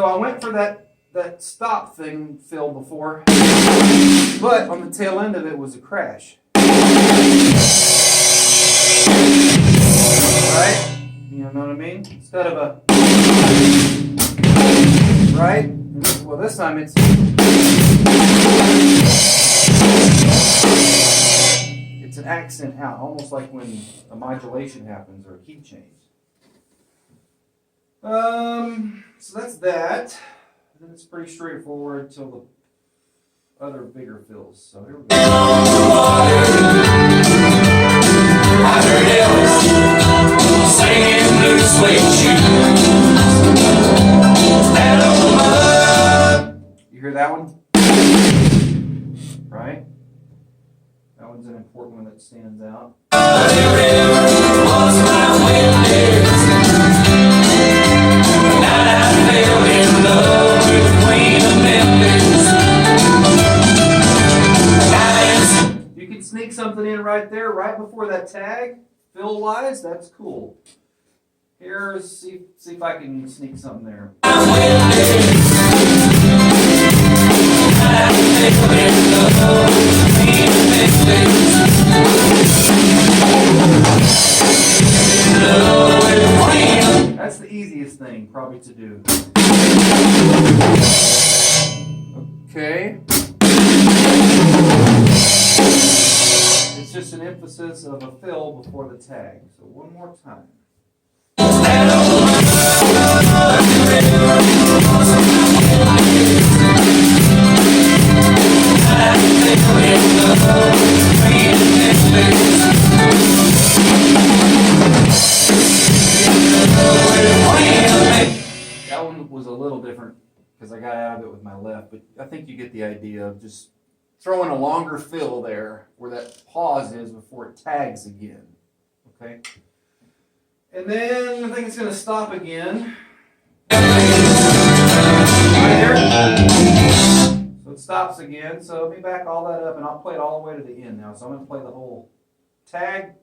I went for that stop thing, Phil, before, but on the tail end of it was a crash. Right? You know what I mean? Instead of a right? Well, this time it's an accent out, almost like when a modulation happens or a key change. So that's that. Then it's pretty straightforward till the other bigger fills. So here we go. I heard Elvis singing Blue Suede Shoes. You hear that one? Right? That one's an important one that stands out. The river was my witness. The night I fell in love with the Queen of Memphis. You can sneak something in right there, right before that tag, fill-wise. That's cool. Here, see if I can sneak something there. That's the easiest thing probably to do. Okay. It's just an emphasis of a fill before the tag. So one more time. That one was a little different because I got out of it with my left, but I think you get the idea of just throwing a longer fill there where that pause is before it tags again. Okay? And then I think it's going to stop again. Right there. So it stops again. So let me back all that up and I'll play it all the way to the end now. So I'm going to play the whole tag.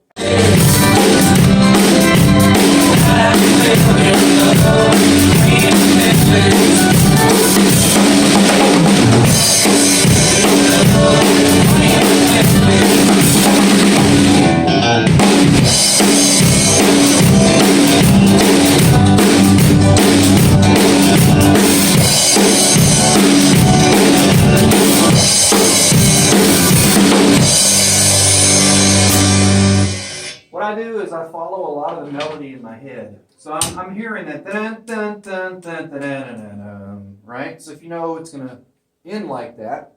What I do is I follow a lot of the melody in my head. So I'm hearing that dun dun dun dun dun dun dun dun, right? So if you know it's going to end like that,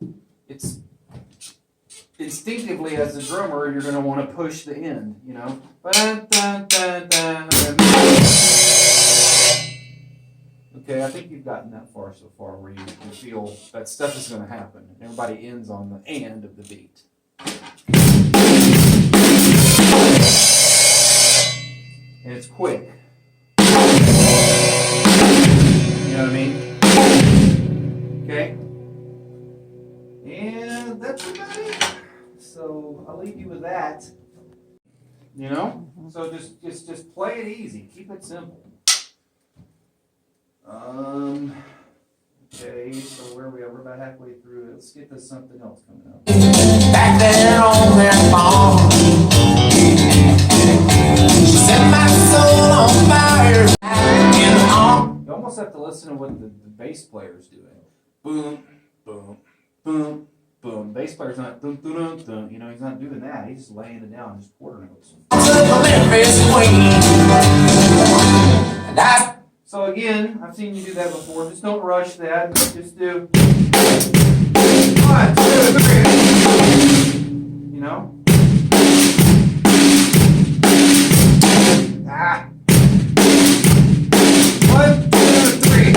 it's instinctively as a drummer you're going to want to push the end, you know. Dun, dun, dun, dun, dun. Okay, I think you've gotten that far so far where you feel that stuff is going to happen. Everybody ends on the and of the beat. And it's quick. You know what I mean? Okay? And that's about it. So I'll leave you with that. You know? So just play it easy. Keep it simple. Okay, so where are we at? We're about halfway through it. Let's get to something else coming up. Back there on that farm, she set my soul on fire. You almost have to listen to what the bass player's doing. Boom, boom, boom, boom. Bass player's not dun, dun, dun, dun. You know, he's not doing that. He's just laying it down, just quarter notes. So again, I've seen you do that before. Just don't rush that. Just do 1, 2, 3. You know? Ah. 1, 2, 3.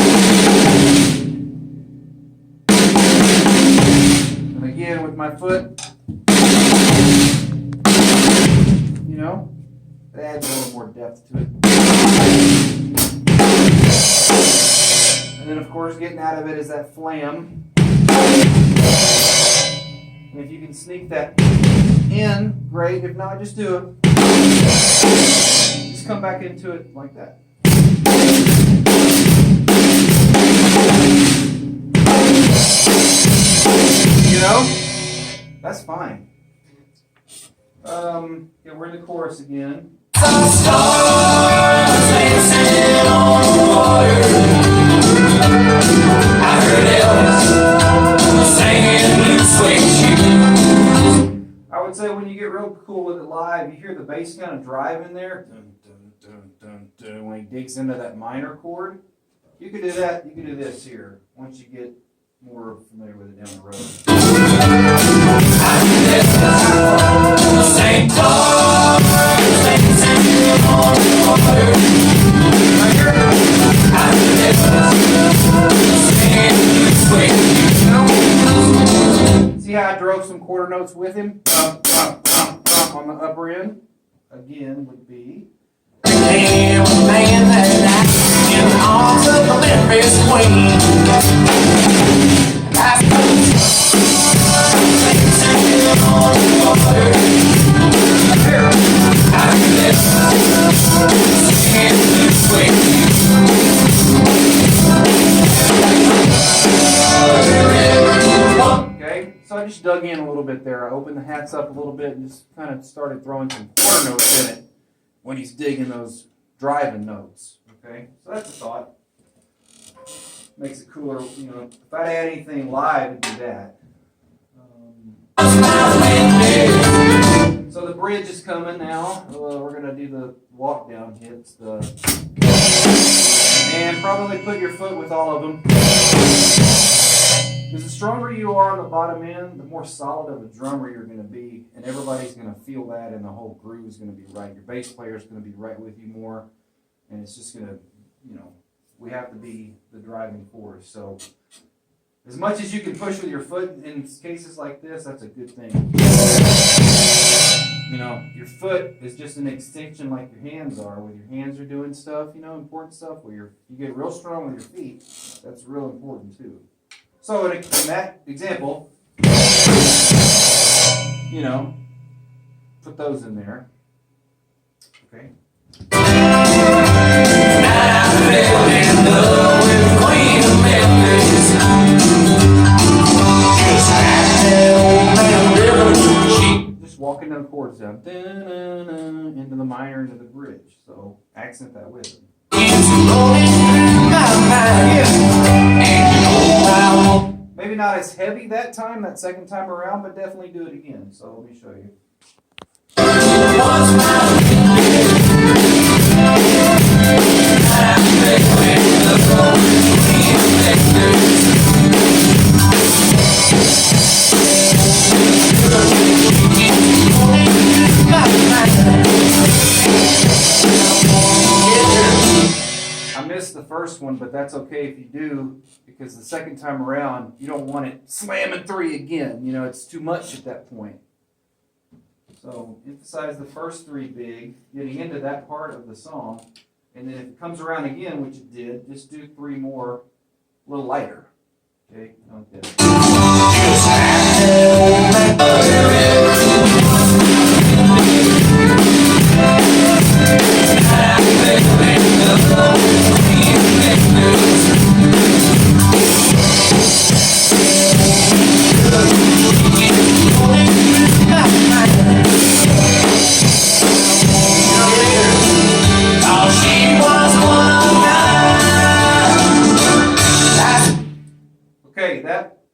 And again with my foot. You know? It adds a little more depth to it. And then, of course, getting out of it is that flam. And if you can sneak that in, great. If not, just do it. Just come back into it like that. You know? That's fine. Yeah, we're in the chorus again. Stars dancing on the water. I heard Elvis singing Blue Suede Shoes. I would say when you get real cool with it live, you hear the bass kind of drive in there. Dun, dun, dun, dun, dun, when he digs into that minor chord. You could do that. You could do this here once you get more familiar with it down the road. St. Paul, see how I drove some quarter notes with him? On the upper end. Again would be. Arms of the Memphis Queen. Okay, so I just dug in a little bit there. I opened the hats up a little bit and just kind of started throwing some quarter notes in it when he's digging those driving notes. Okay, so that's a thought. Makes it cooler, you know. If I'd add anything live, it'd be that. So the bridge is coming now. We're gonna do the walk down hits. And probably put your foot with all of them. Because the stronger you are on the bottom end, the more solid of a drummer you're going to be, and everybody's going to feel that, and the whole groove is going to be right. Your bass player is going to be right with you more, and it's just going to, you know, we have to be the driving force. So as much as you can push with your foot in cases like this, that's a good thing. You know, your foot is just an extension like your hands are. When your hands are doing stuff, you know, important stuff, where you get real strong with your feet, that's real important too. So in that example, you know, put those in there. Okay. Just walking down chords down into the minor, into the bridge. So accent that with them. Maybe not as heavy that time, that second time around, but definitely do it again. So let me show you. I missed the first one, but that's okay if you do, because the second time around, you don't want it slamming 3 again. You know, it's too much at that point. So emphasize the first 3 big, getting into that part of the song, and then if it comes around again, which it did, just do 3 more, a little lighter. Okay? Okay. Okay,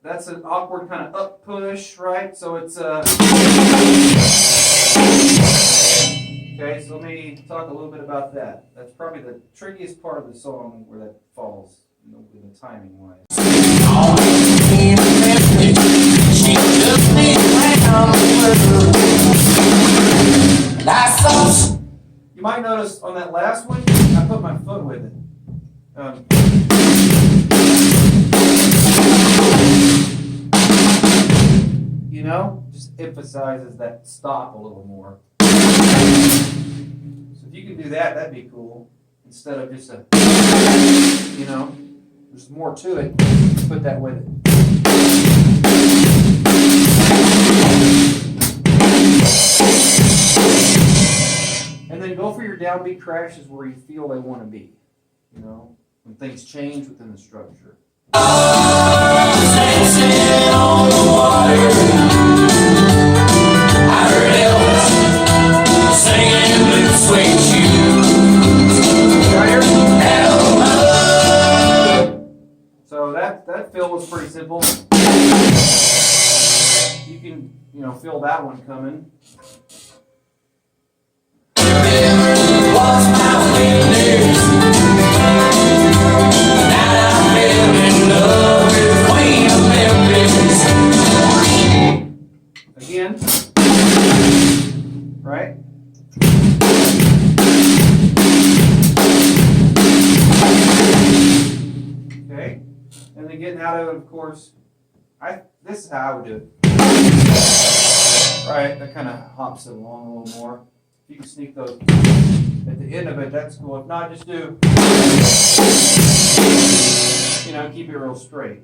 that's an awkward kind of up push, right? So it's okay, so let me talk a little bit about that. That's probably the trickiest part of the song where that falls, you know, in the timing wise. You might notice on that last one, I put my foot with it. You know, just emphasizes that stop a little more. So if you can do that, that'd be cool. Instead of just a, you know, there's more to it. Put that with it. And then go for your downbeat crashes where you feel they want to be. You know, when things change within the structure. You can, feel that one coming. Again, right? Okay, and then getting out of it, of course, this is how I would do it. Right, that kind of hops it along a little more. If you can sneak those at the end of it, that's cool. If not, just do, keep it real straight.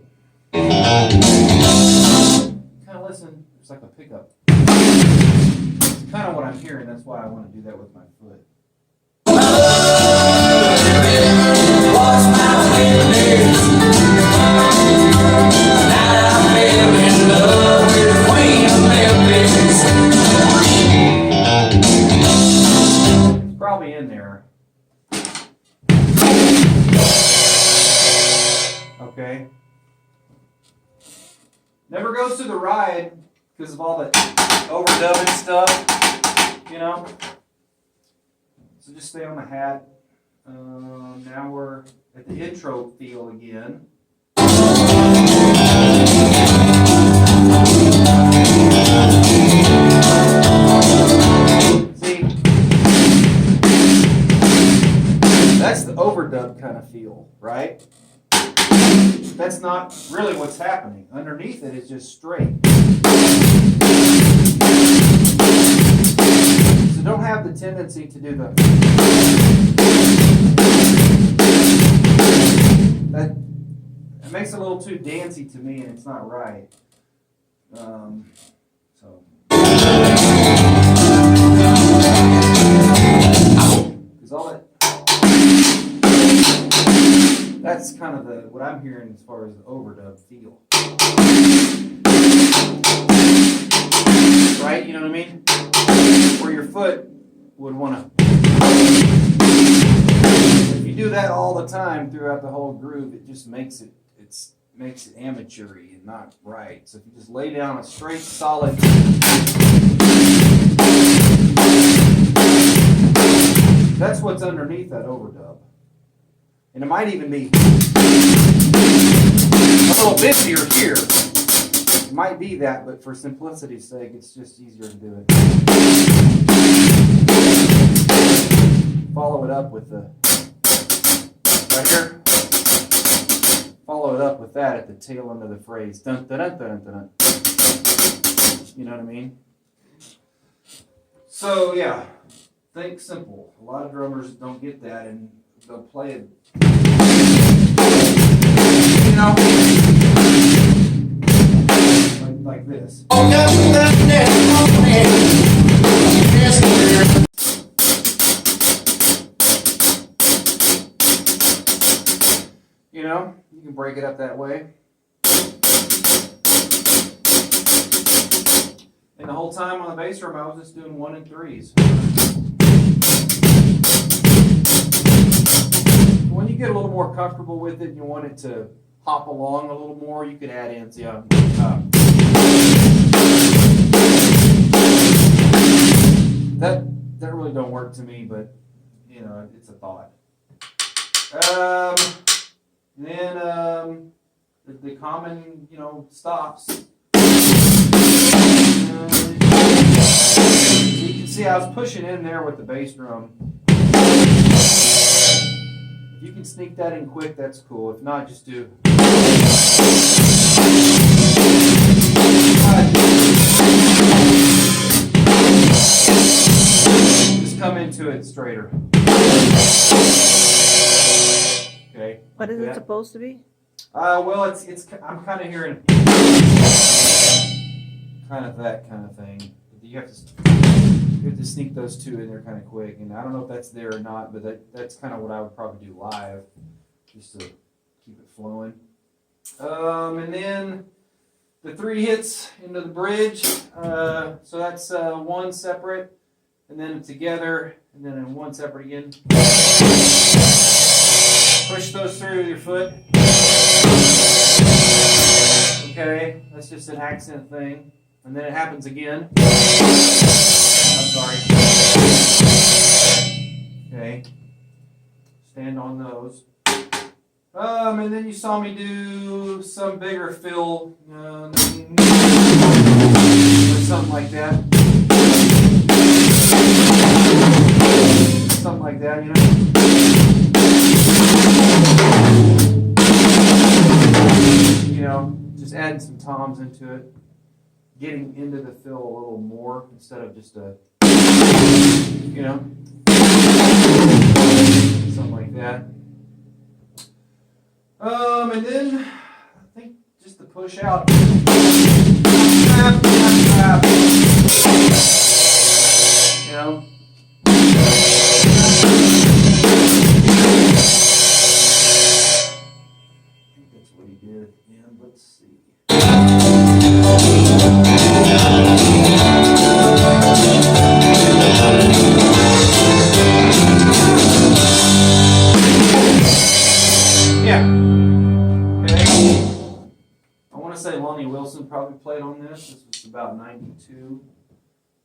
Kind of listen, it's like a pickup. It's kind of what I'm hearing, that's why I want to do that with my foot. It's probably in there. Okay. Never goes to the ride because of all the overdubbing stuff, So just stay on the hat. Now we're at the intro feel again. See, that's the overdub kind of feel, right? That's not really what's happening. Underneath it is just straight. So don't have the tendency to do that. It makes it a little too dancey to me, and it's not right. Because all that. That's kind of what I'm hearing as far as the overdub feel. Right? You know what I mean? Where your foot would want to. If you do that all the time throughout the whole groove, it just makes it amateur-y and not right. So if you just lay down a straight, solid. That's what's underneath that overdub. And it might even be a little busier here. It might be that, but for simplicity's sake, it's just easier to do it. Follow it up with right here. Follow it up with that at the tail end of the phrase. Dun, dun, dun, dun, dun, dun. You know what I mean? So, yeah. Think simple. A lot of drummers don't get that, and they'll play it, like this. You can break it up that way. And the whole time on the bass drum, I was just doing 1 and 3s. When you get a little more comfortable with it and you want it to hop along a little more, you could add in, that really don't work to me, but it's a thought. Then the common stops. You can see I was pushing in there with the bass drum. If you can sneak that in quick, that's cool. If not, just do. Just come into it straighter. Okay. What is it supposed to be? Well, it's. I'm kind of hearing kind of that kind of thing. You have to sneak those two in there kind of quick, and I don't know if that's there or not, but that's kind of what I would probably do live, just to keep it flowing. And then the 3 hits into the bridge. So that's 1 separate, and then together, and then in 1 separate again. Push those through with your foot. Okay, that's just an accent thing. And then it happens again. I'm sorry. Okay. Stand on those. And then you saw me do some bigger fill, or something like that. Something like that, you know. You know, just adding some toms into it, getting into the fill a little more instead of just a, you know, something like that. And then I think just the push out. You know. I think that's what he did at the end. Let's see. Yeah. Wilson probably played on this. This was about 92,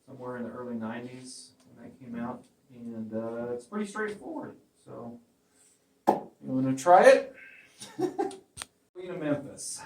somewhere in the early 90s when that came out. And it's pretty straightforward. So, you want to try it? Queen of Memphis.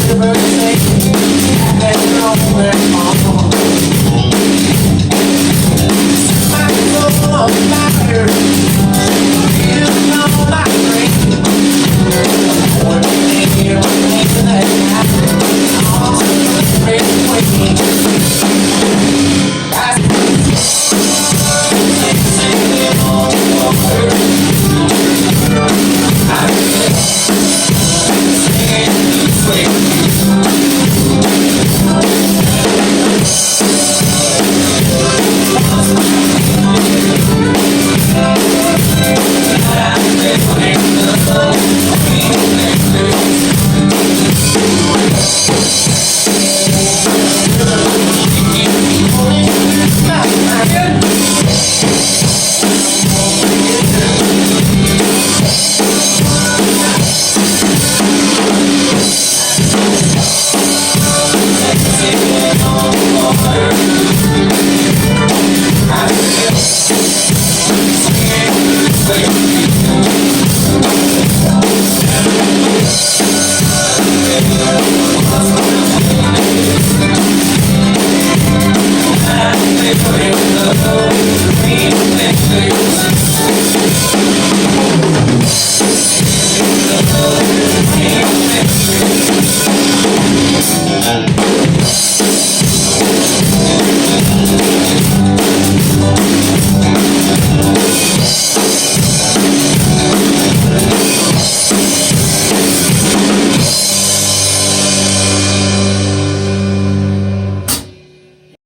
Never take, I had no